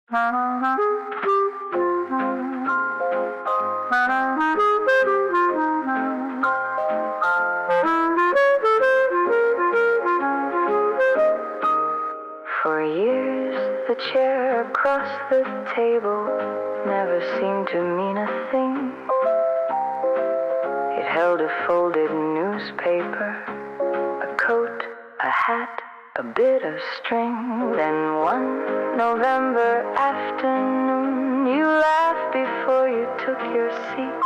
For years, the chair across the table never seemed to mean a thing. It held a folded newspaper, a coat, a hat, a bit of string. Then one November afternoon, you laughed before you took your seat.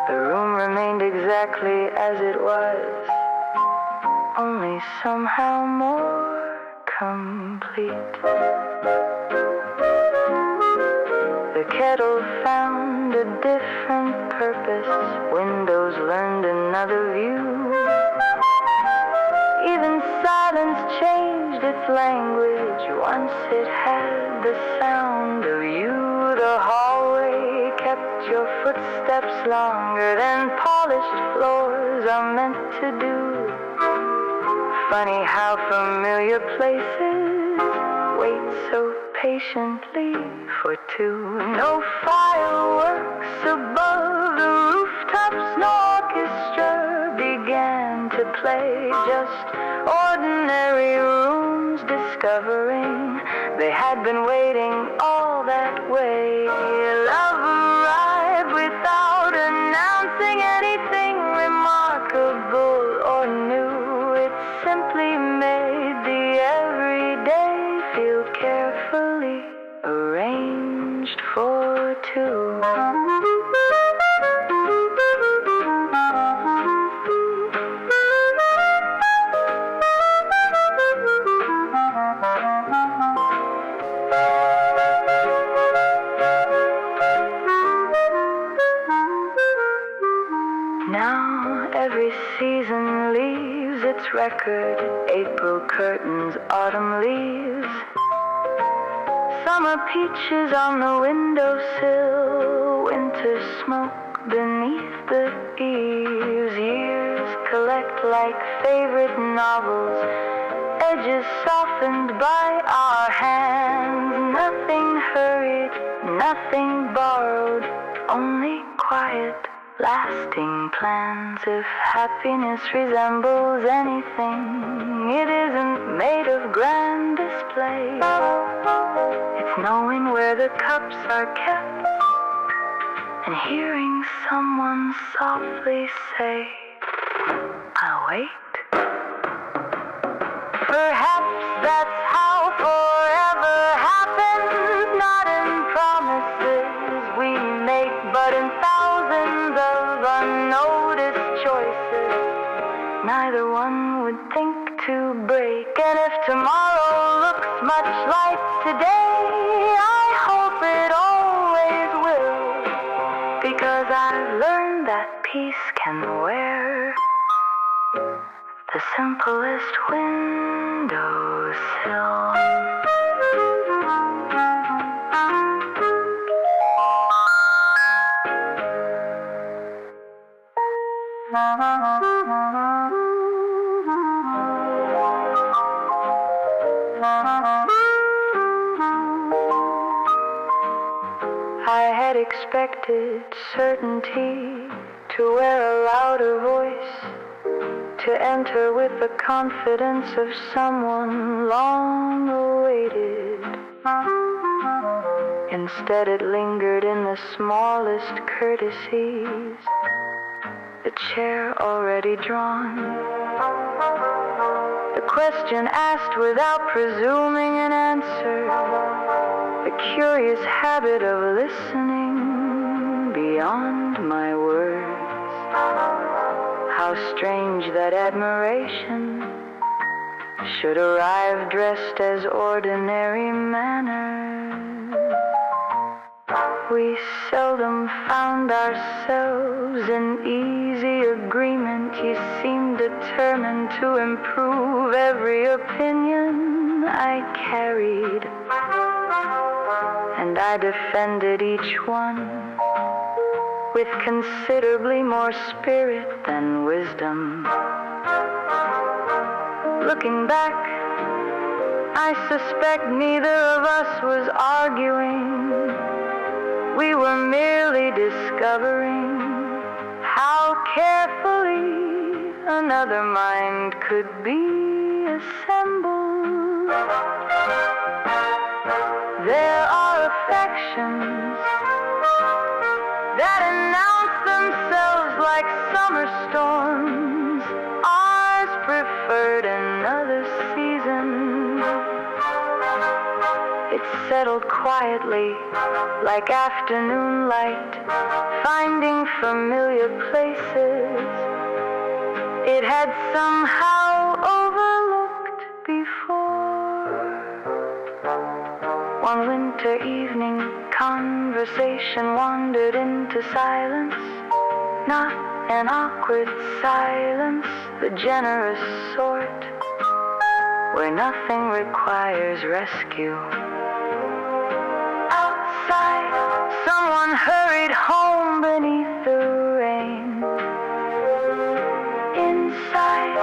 The room remained exactly as it was, only somehow more complete. The kettle found a different purpose, windows learned another view. Even silence changed its language, once it had the sound of you. The hallway kept your footsteps longer than polished floors are meant to do. Funny how familiar places wait so patiently for two. No fireworks above the rooftops, no orchestra began to play. Just ordinary rooms discovering they had been waiting all that way. Love arrived without announcing anything remarkable or new. It simply made the everyday feel carefully arranged for two. Now every season leaves its record, April curtains, autumn leaves. Summer peaches on the windowsill, winter smoke beneath the eaves. Years collect like favorite novels, edges softened by our hands. Nothing hurried, nothing borrowed, only quiet, lasting plans. If happiness resembles anything, it isn't made of grand display. It's knowing where the cups are kept and hearing someone softly say, I'll wait. Perhaps that's how forever happens, not in promises we make, but in thousands of unnoticed choices neither one would think to break. And if tomorrow looks much like today, I hope it always will, because I've learned that peace can wear the simplest windowsill. I had expected certainty, to wear a louder voice, to enter with the confidence of someone long awaited. Instead it lingered in the smallest courtesies, the chair already drawn, the question asked without presuming an answer, the curious habit of listening beyond my words. How strange that admiration should arrive dressed as ordinary manners. We seldom found ourselves in easy agreement. You seemed determined to improve every opinion I carried, and I defended each one with considerably more spirit than wisdom. Looking back, I suspect neither of us was arguing. We were merely discovering how carefully another mind could be assembled. There are affections that announce themselves like summer storms. Ours preferred another season. It settled quietly like afternoon light, finding familiar places it had somehow overlooked before. One winter evening, conversation wandered into silence, not an awkward silence, the generous sort, where nothing requires rescue. Outside, someone hurried home beneath the rain. Inside,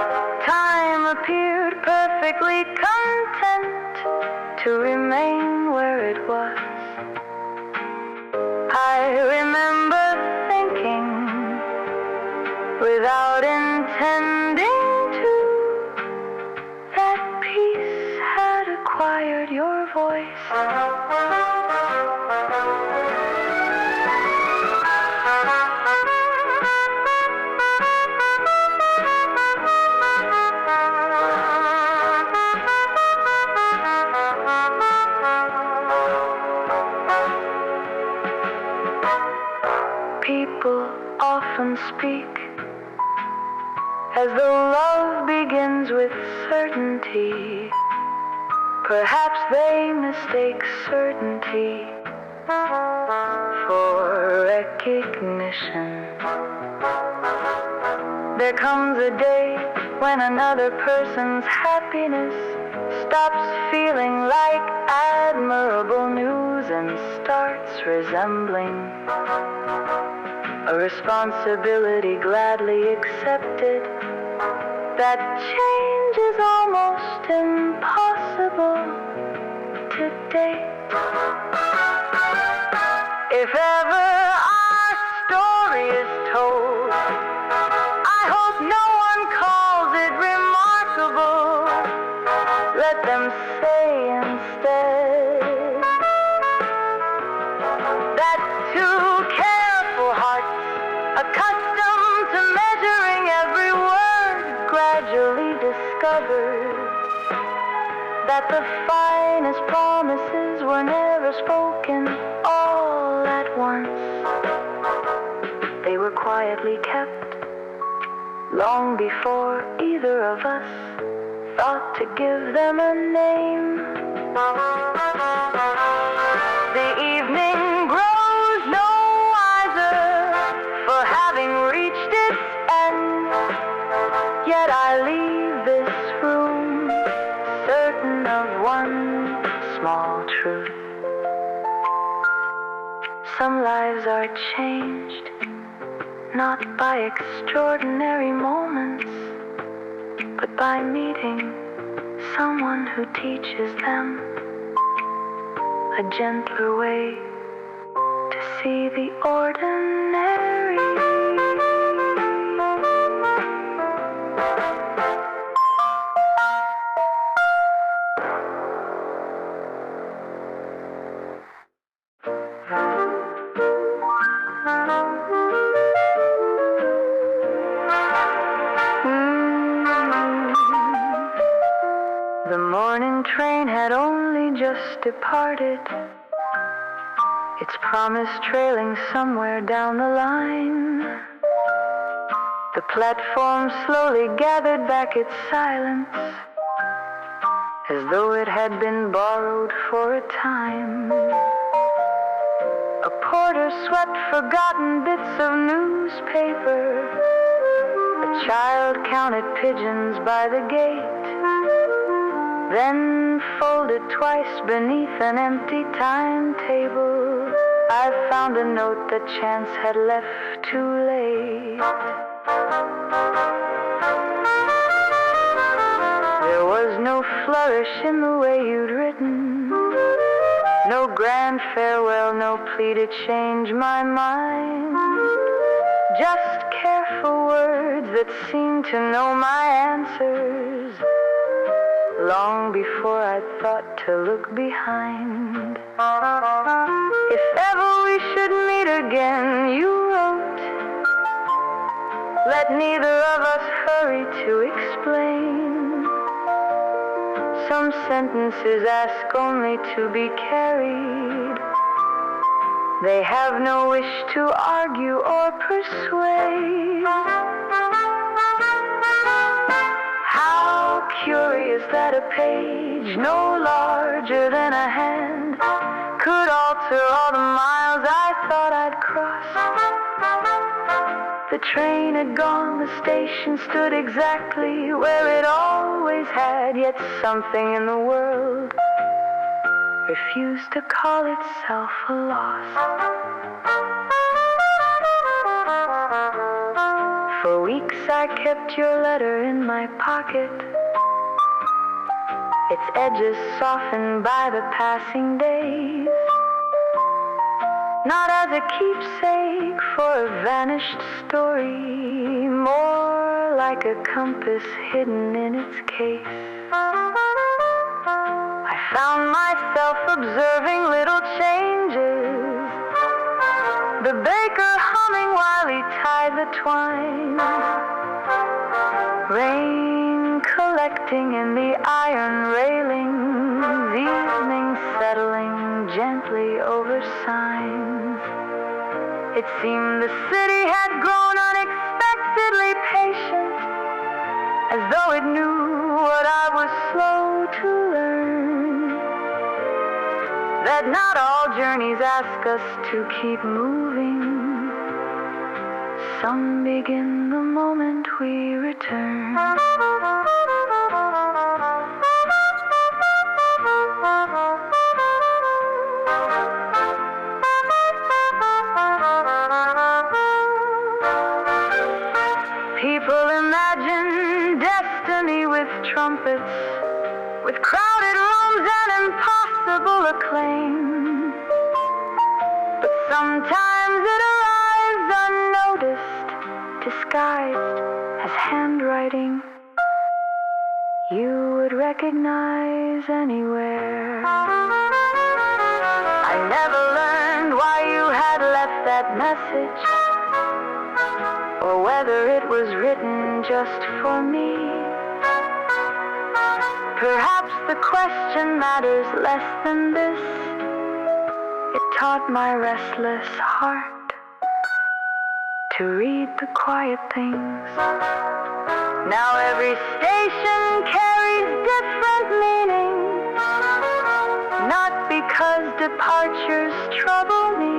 time appeared perfectly content to remain where it was. I remember thinking, without intending to, that peace had acquired your voice. People often speak as though love begins with certainty. Perhaps they mistake certainty for recognition. There comes a day when another person's happiness stops feeling like admirable news and starts resembling a responsibility gladly accepted. That change is almost impossible to date. If ever our story is told, I hope no one calls it remarkable. Let them say instead that two careful hearts, accustomed to measuring every word, gradually discovered that the finest promises were never spoken all at once. They were quietly kept long before either of us thought to give them a name. The evening grows no wiser for having reached its end, yet I leave this room certain of one small truth. Some lives are changed, not by extraordinary moments, but by meeting someone who teaches them a gentler way to see the ordinary. The morning train had only just departed, its promise trailing somewhere down the line. The platform slowly gathered back its silence, as though it had been borrowed for a time. A porter swept forgotten bits of newspaper. A child counted pigeons by the gate, then folded twice beneath an empty timetable. I found a note that chance had left too late. There was no flourish in the way you'd written. No grand farewell, no plea to change my mind. Just careful words that seem to know my answers long before I thought to look behind. If ever we should meet again, you wrote, let neither of us hurry to explain. Some sentences ask only to be carried. They have no wish to argue or persuade. How curious that a page no larger than a hand could alter all the miles I thought I'd cross. The train had gone, the station stood exactly where it always had, yet something in the world refused to call itself a loss. For weeks I kept your letter in my pocket, its edges softened by the passing days. Not as a keepsake for a vanished story, more like a compass hidden in its case. I found myself observing little changes, the baker humming while he tied the twine, rain collecting in the iron railings, evening settling gently over signs. It seemed the city had grown unexpectedly patient, as though it knew what I was slow to learn, that not all journeys ask us to keep moving. Some begin the moment we return. People imagine destiny with trumpets, with crowded rooms and impossible acclaim. But sometimes it arrives unnoticed, disguised as handwriting you would recognize anywhere. I never learned why you had left that message, or whether it was written just for me. Perhaps the question matters less than this. It taught my restless heart to read the quiet things. Now every station carries different meaning, not because departures trouble me,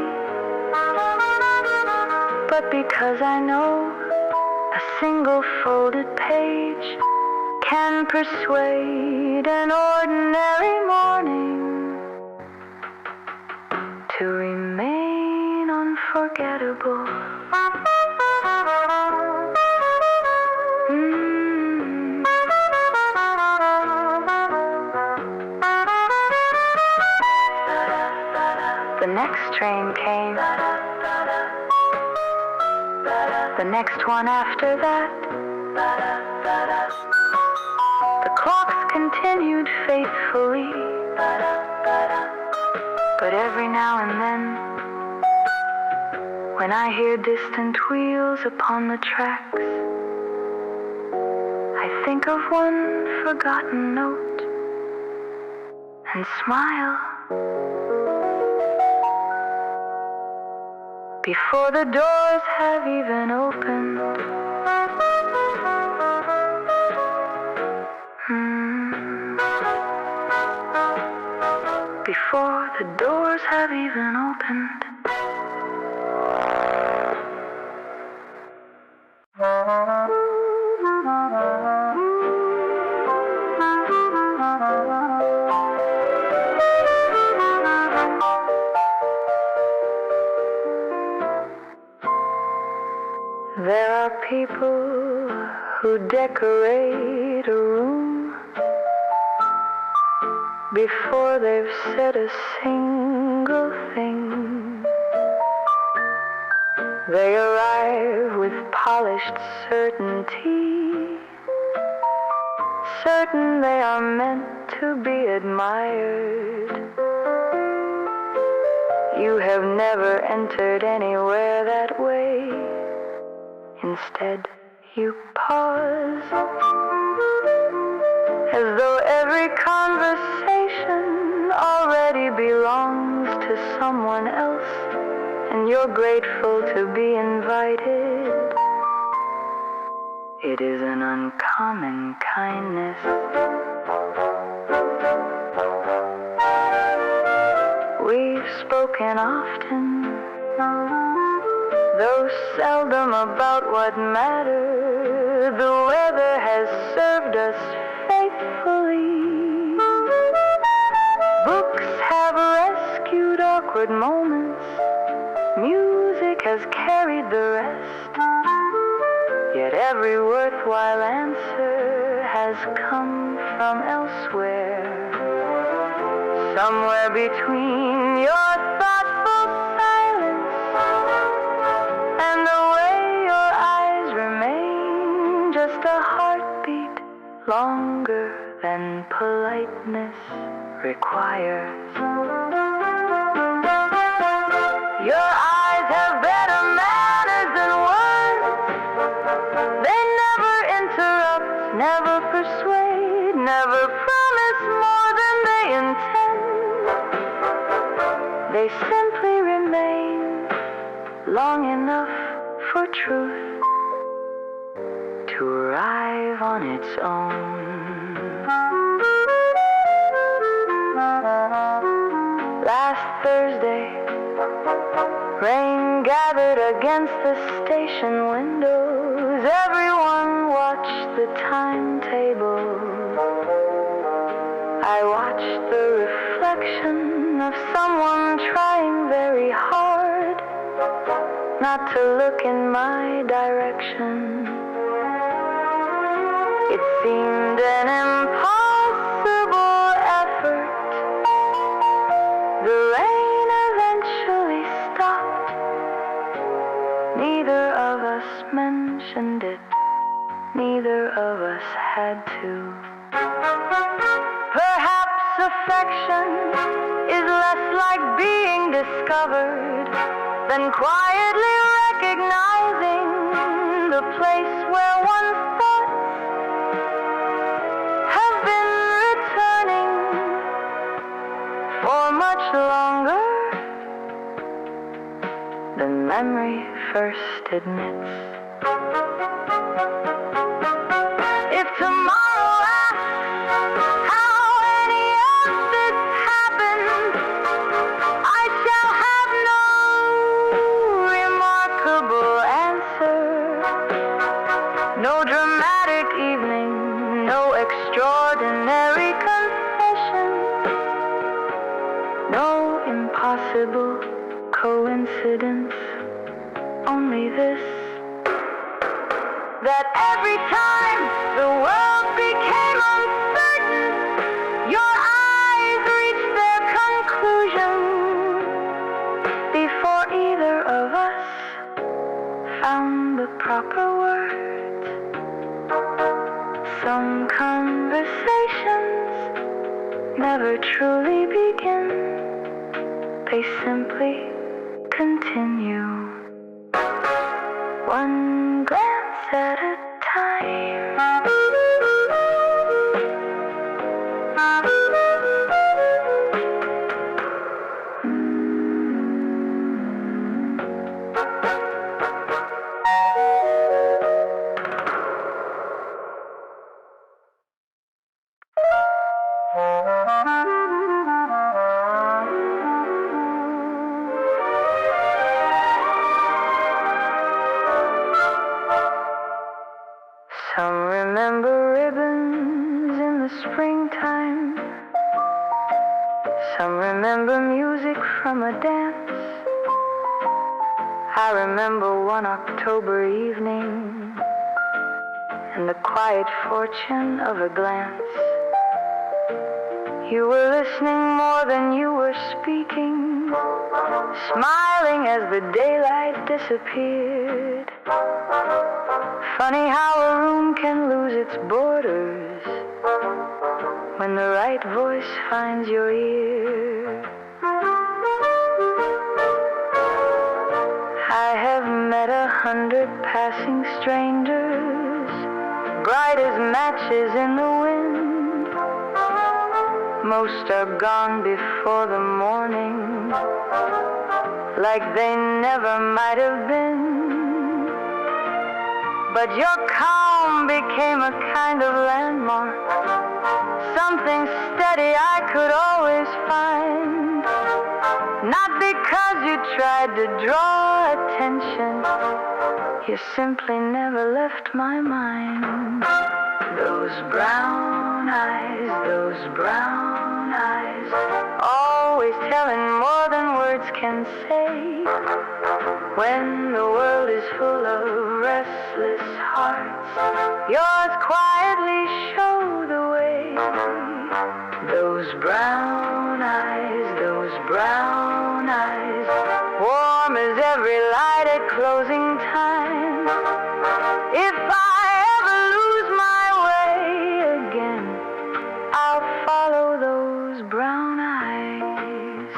but because I know a single folded page can persuade an ordinary morning to remain unforgettable. The next train came, the next one after that. The clocks continued faithfully, but every now and then, when I hear distant wheels upon the tracks, I think of one forgotten note and smile. Before the doors have even opened, before the doors have even opened. There are people who decorate a room before they've said a single thing. They arrive with polished certainty, certain they are meant to be admired. You have never entered anywhere that way. Instead, you pause, as though every conversation already belongs to someone else, and you're grateful to be invited. It is an uncommon kindness. We've spoken often, though seldom about what mattered. The weather has served us faithfully. Books have rescued awkward moments. Music has carried the rest. Yet every worthwhile answer has come from elsewhere. Somewhere between your thoughtful silence and the way your eyes remain, just a heartbeat longer than politeness requires. Your eyes have better manners than words. They never interrupt, never persuade, never promise more than they intend. They simply remain long enough for truth to arrive on its own. Last Thursday, rain gathered against the station windows. Everyone watched the timetable. I watched the reflection of someone trying very hard not to look in my direction. It seemed an impossible effort. The rain eventually stopped. Neither of us mentioned it. Neither of us had to. Perhaps affection is less like being discovered than quietly recognizing the place where one's thoughts have been returning for much longer than memory first admits. If tomorrow asks how any of this happened, I shall have no remarkable answer. No dramatic evening, no extraordinary confession, no impossible coincidence, only this: that every time the world became uncertain, your eyes reached their conclusion before either of us found the proper words. Some conversations never truly begin, they simply continue, one glance at a time. Some remember ribbons in the springtime. Some remember music from a dance. I remember one October evening and the quiet fortune of a glance. You were listening more than you were speaking, smiling as the daylight disappeared. Funny how a room can lose its borders when the right voice finds your ear. I have met 100 passing strangers, bright as matches in the wind. Most are gone before the morning, like they never might have been. But your calm became a kind of landmark, something steady I could always find. Not because you tried to draw attention, you simply never left my mind. Those brown eyes, always telling more than words can say. When the world is full of restless hearts, yours quietly show the way. Those brown eyes, warm as every light at closing time. If I ever lose my way again, I'll follow those brown eyes.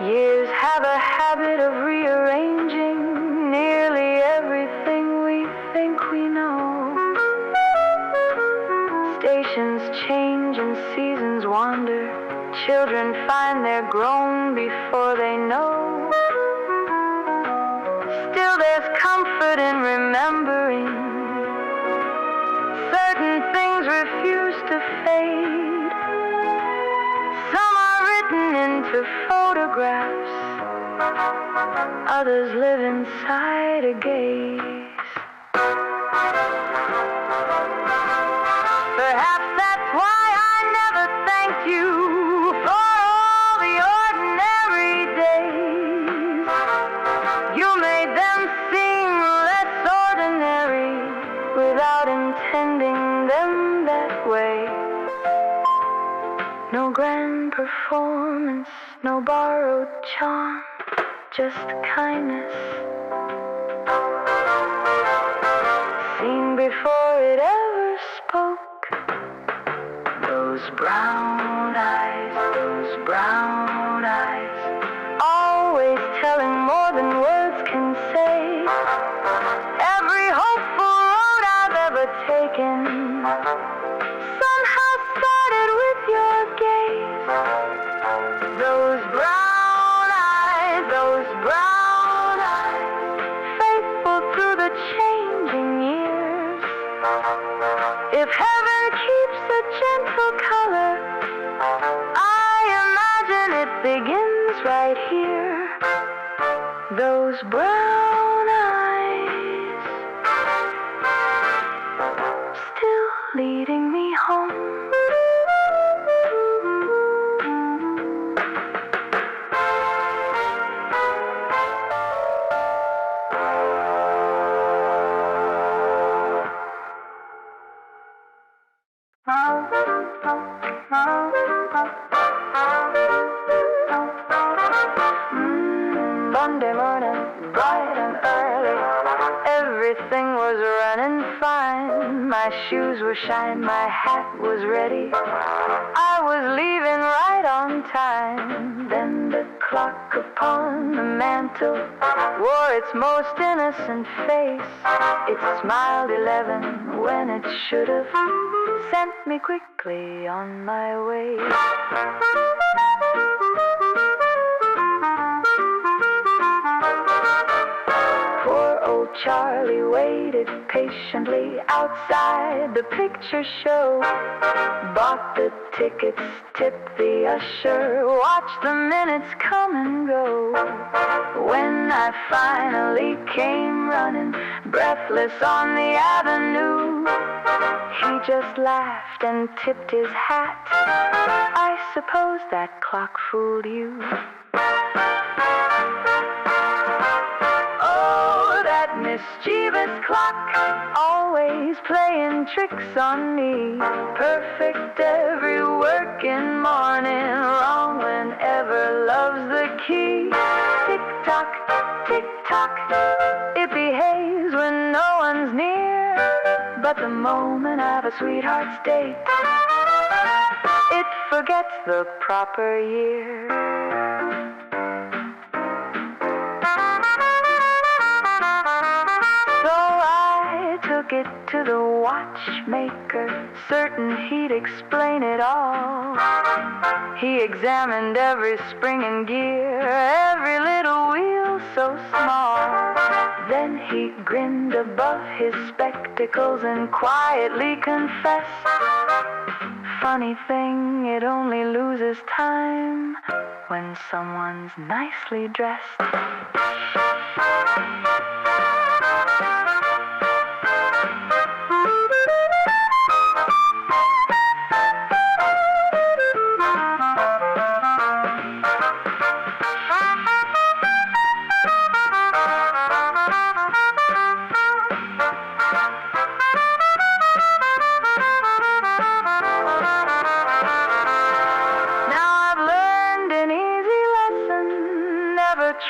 Years have a habit of rearranging nearly everything we think we know. Stations change and seasons wander. Children find they're grown before they know. Still there's comfort in remembering. Certain things refuse to fade. Some are written into photographs. Others live inside a gaze. Perhaps that's why I never thanked you for all the ordinary days. You made them seem less ordinary without intending them that way. No grand performance, no borrowed charm, just kindness. Seen before it ever spoke. Those brown eyes, always telling more than words can say. Every hopeful road I've ever taken somehow started with your gaze. Those brown eyes, faithful through the changing years. If heaven keeps a gentle color, I imagine it begins right here. Those brown eyes, still leading me home. Monday morning, bright and early, everything was running fine. My shoes were shined, my hat was ready. I was leaving right on time. Then the clock upon the mantel wore its most innocent face. It smiled 11 when it should have sent me quickly on my way. Charlie waited patiently outside the picture show. Bought the tickets, tipped the usher, watched the minutes come and go. When I finally came running, breathless on the avenue, he just laughed and tipped his hat. I suppose that clock fooled you. mischievous clock, always playing tricks on me. Perfect every working morning, wrong whenever love's the key. Tick-tock, tick-tock, it behaves when no one's near. But the moment of a sweetheart's date, it forgets the proper year. So I took it to the watchmaker, certain he'd explain it all. He examined every spring and gear, every little wheel so small. Then he grinned above his spectacles and quietly confessed, funny thing, it only loses time when someone's nicely dressed.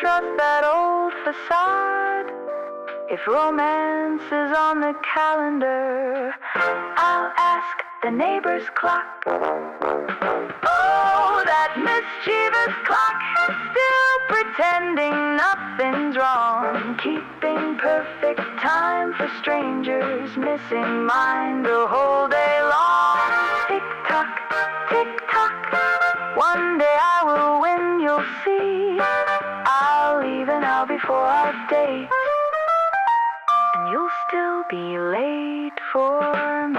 Trust that old facade. If romance is on the calendar, I'll ask the neighbor's clock. Oh, that mischievous clock, still pretending nothing's wrong, keeping perfect time for strangers, missing mine the whole day long. Tick-tock, tick-tock, one day I will win, you'll see. I'll leave an hour before our date, and you'll still be late for me.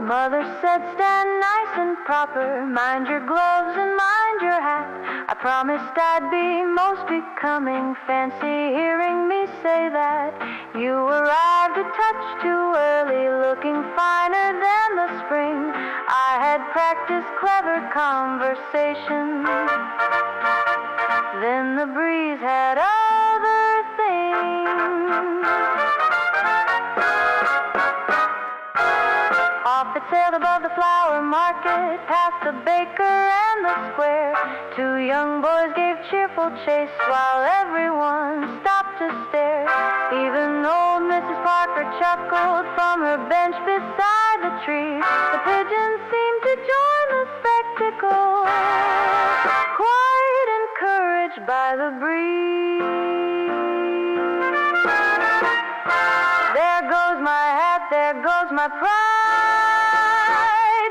Mother said stand nice and proper, mind your gloves and mind your hat. I promised I'd be most becoming, fancy hearing me say that. You arrived a touch too early, looking finer than the spring. I had practiced clever conversation, then the breeze had other things. Off it sailed above the flower market, past the baker and the square. Two young boys gave cheerful chase while everyone stopped to stare. Even old Mrs. Parker chuckled from her bench beside the tree. The pigeons seemed to join the spectacle, quite encouraged by the breeze. There goes my hat, there goes my pride,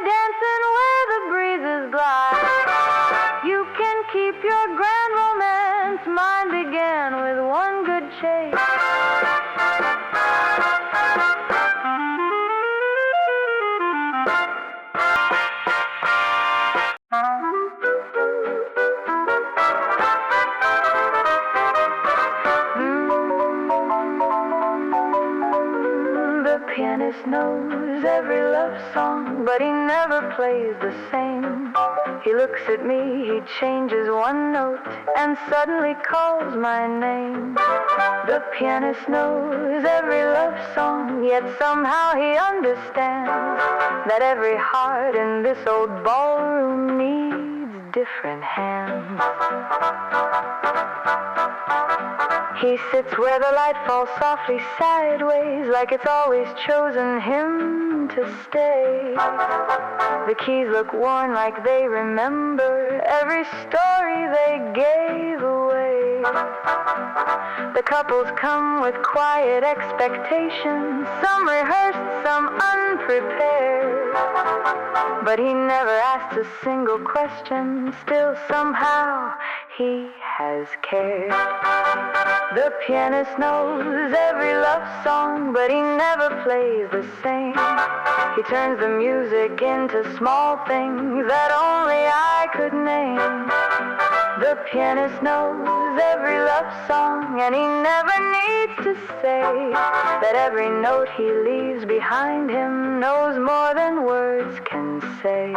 dancing where the breezes glide. You can keep your grand romance, mine began with one good chase. The pianist knows every love song, but he never plays the same. He looks at me, he changes one note, and suddenly calls my name. The pianist knows every love song, yet somehow he understands that every heart in this old ballroom needs different hands. He sits where the light falls softly sideways, like it's always chosen him to stay. The keys look worn like they remember every story they gave away. The couples come with quiet expectations, some rehearsed, some unprepared. But he never asks a single question, still somehow he has cared. The pianist knows every love song, but he never plays the same. He turns the music into small things that only I could name. The pianist knows every love song, and he never needs to say that every note he leaves behind him knows more than words can say.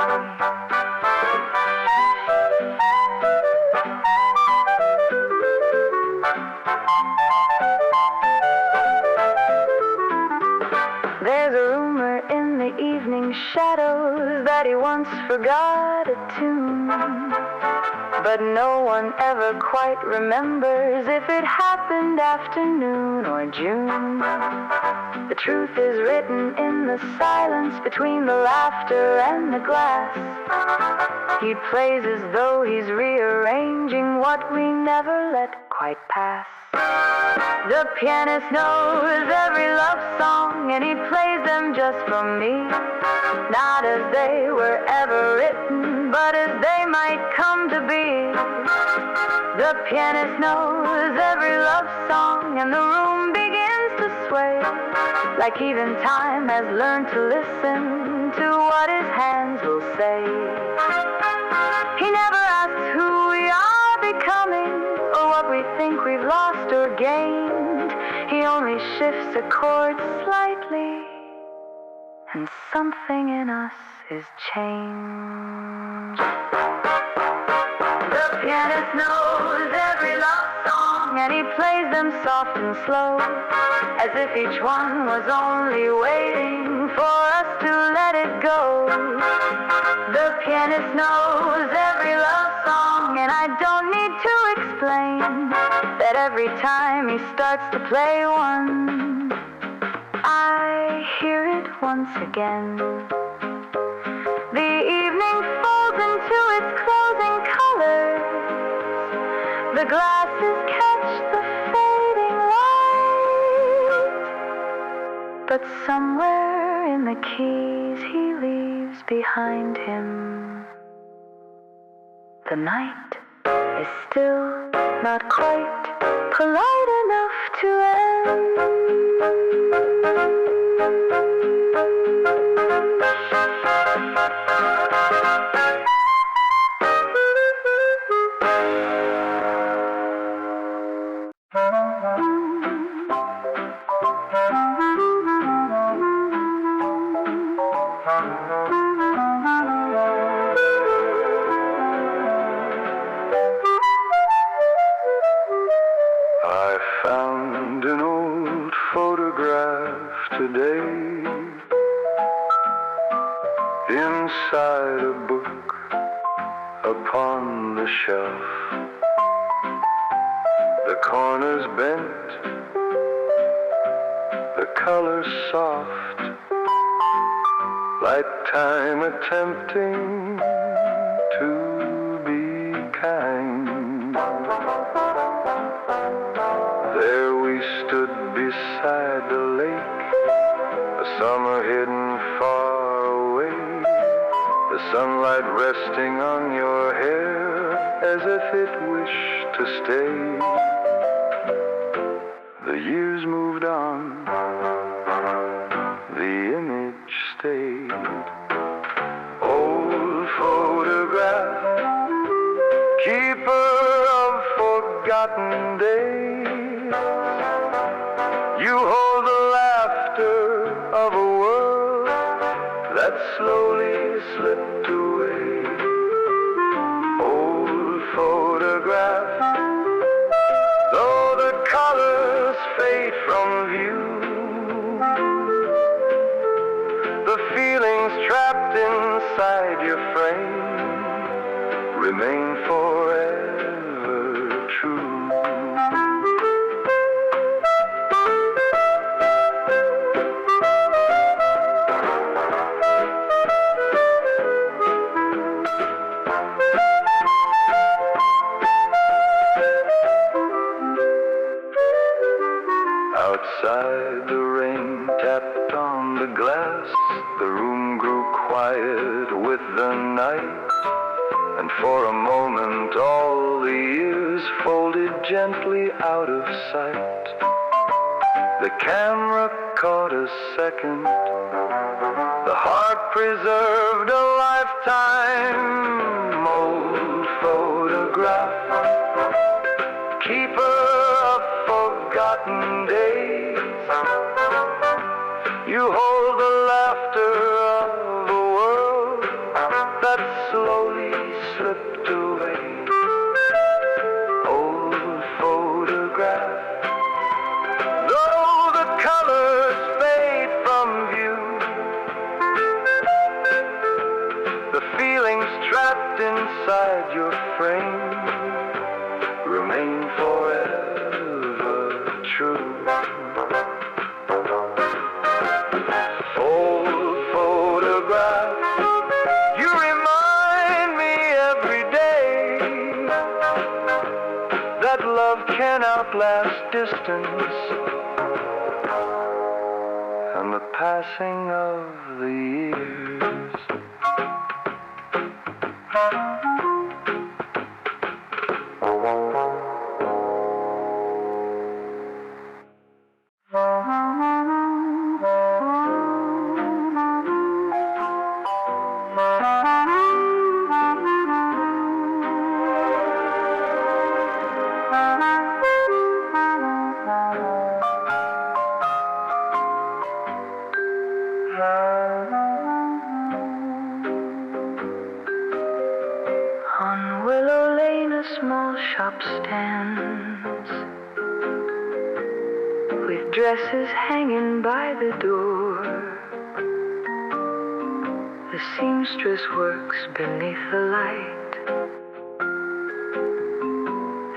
There's a rumor in the evening shadows that he once forgot a tune, but no one ever quite remembers if it happened afternoon or June. The truth is written in the silence between the laughter and the glass. He plays as though he's rearranging what we never let quite pass. The pianist knows every love song, and he plays them just for me, not as they were ever written, but as they might come to be. The pianist knows every love song, and the room begins to sway, like even time has learned to listen to what his hands will say. He never asks who we are becoming, or what we think we've lost or gained. He only shifts a chord slightly, and something in us is changed. The pianist knows every love song, and he plays them soft and slow, as if each one was only waiting for us to let it go. The pianist knows every love song, and I don't need to explain that every time he starts to play one, I hear it once again. The evening folds into its closing colors. The glasses catch the fading light, but somewhere in the keys he leaves behind him, the night is still not quite polite enough to end. Inside a book upon the shelf, the corners bent, the colors soft, like time attempting to be kind. There we stood beside the lake, a summer hidden far away, the sunlight resting on your hair as if it wished to stay. The years moved on, the image stayed. Old photograph, keeper of forgotten days, you hold the laughter of a world that slowly slipped away. Old photograph, though the colors fade from view, the feelings trapped inside your frame remain forever true. Outside, the rain tapped on the glass. The room grew quiet with the night, and for a moment all the years folded gently out of sight. The camera caught a second, the heart preserved a lifetime. Old photograph, laughter of a world that slowly slipped away. Old photograph, though the colors fade from view, the feelings trapped inside your frame remain forever true. Old photograph, you remind me every day that love can outlast distance and the passing of the years. On Willow Lane a small shop stands, with dresses hanging by the door. The seamstress works beneath the light,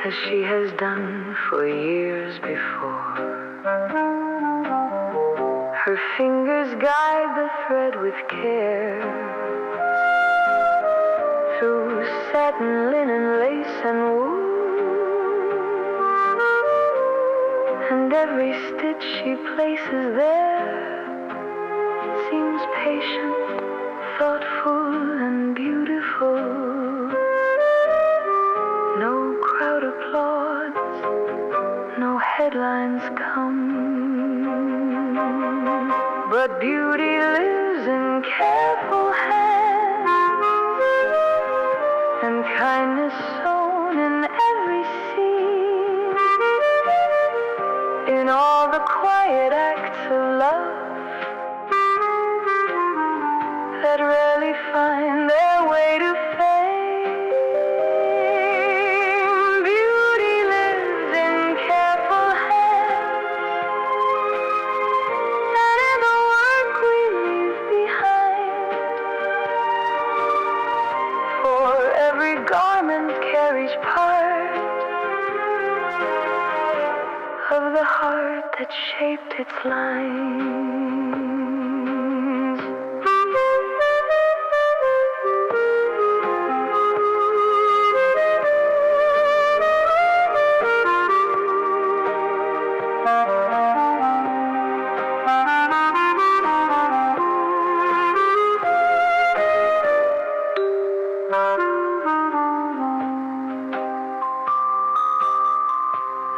as she has done for years before. Her fingers guide the thread with care, through satin, linen, lace, and wool, and every stitch she places there seems patient, thoughtful, and beautiful. No crowd applauds, no headlines come, but beauty lives in careful hands, and kindness sown in every scene, in all the quiet acts of love that rarely find their way to fame. Beauty lives in careful hands, and in the work we leave behind. For every garment carries part of the heart that shaped its lines.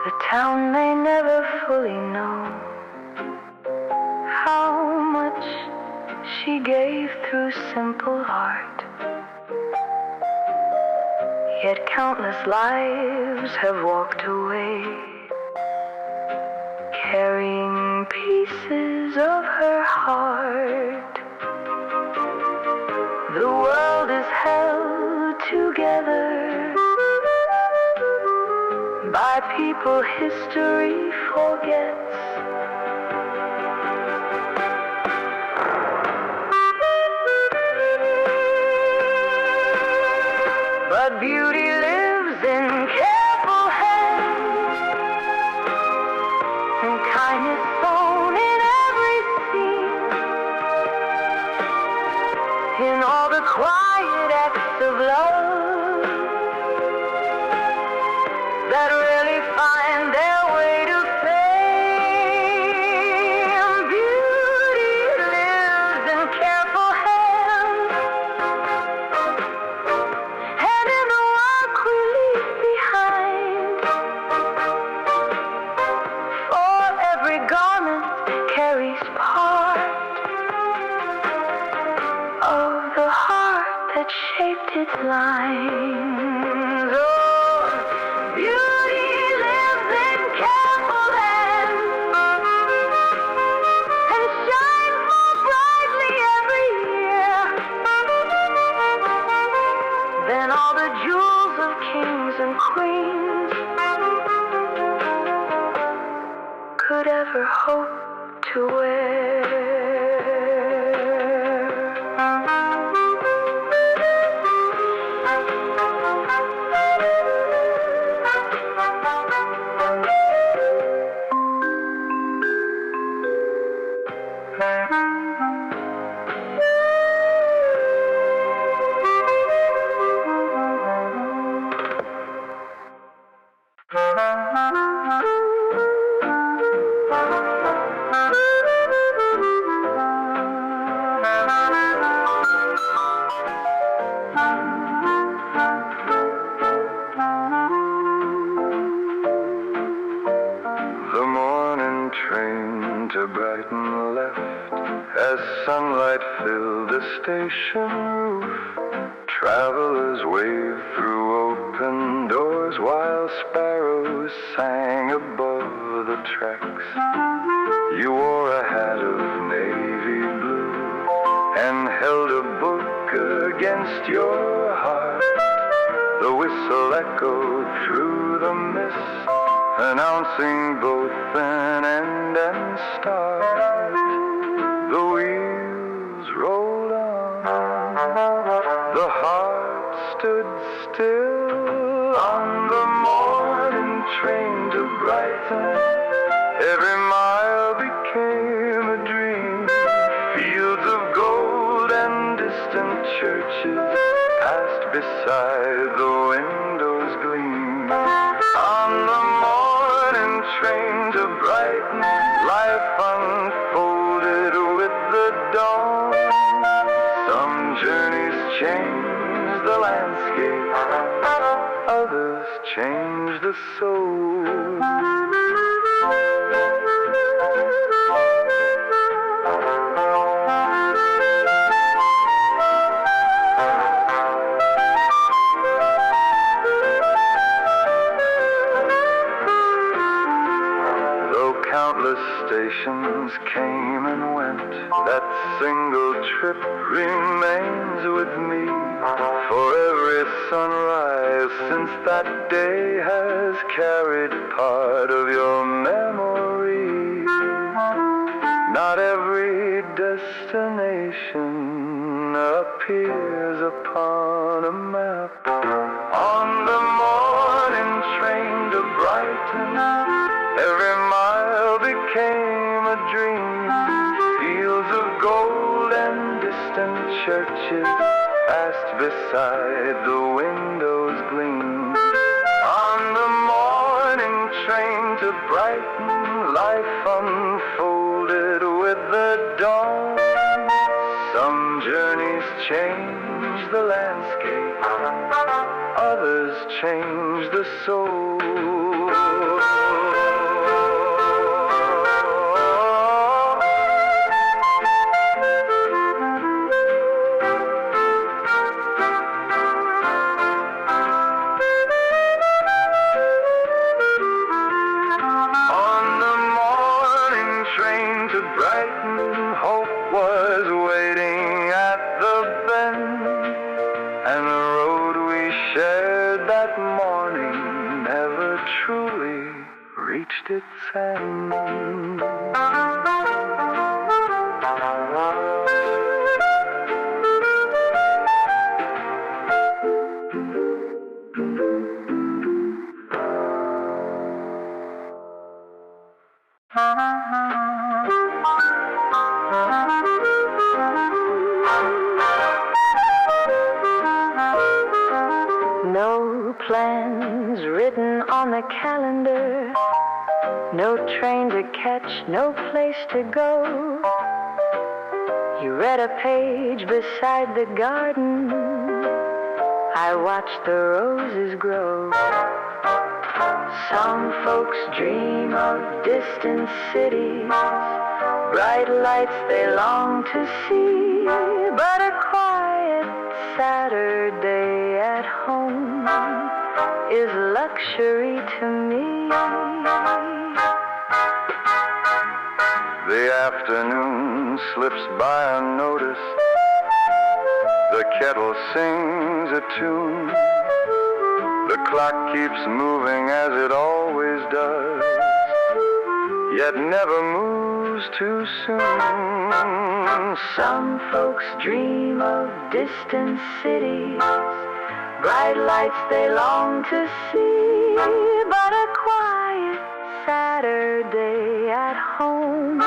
The town may never fully know how much she gave through simple heart, yet countless lives have walked away, carrying pieces of her heart. The world is held together by people history forgets. But beauty lives in careful hands, and kindness sown in every scene, in all the quiet acts of love that really find their way to fame. Beauty lives in careful hands, and in the work we leave behind. For every garment carries part of the heart that shaped its lines. Oh, beauty lives in careful hands, and shines more bright sunlight filled the station roof. Travelers waved through open doors while sparrows sang above the tracks. You wore a hat of navy blue and held a book against your heart. The whistle echoed through the mist, announcing both an end and start. The wheels rolled on, the heart stood still on the morning train to Brighton. Every mile became a dream. Fields of gold and distant churches passed beside the windows gleam. On the morning train to Brighton, life unfolded with the dawn. Some journeys change the landscape, others change the soul. Stations came and went, that single trip remains with me. For every sunrise since that day has carried part of your memory. Not every destination appears upon a map. On the morning train to Brighton, every mile became a dream. Fields of gold and distant churches passed beside the windows gleam. On the morning train to Brighton, life unfolded with the dawn. Some journeys change the landscape, others change the soul. Its end. No plans written on the calendar. No train to catch, no place to go. You read a page beside the garden. I watched the roses grow. Some folks dream of distant cities, bright lights they long to see. But a quiet Saturday at home is luxury to me. The afternoon slips by unnoticed. The kettle sings a tune. The clock keeps moving as it always does, yet never moves too soon. Some folks dream of distant cities, bright lights they long to see. But a quiet Saturday at home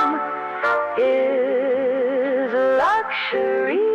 is luxury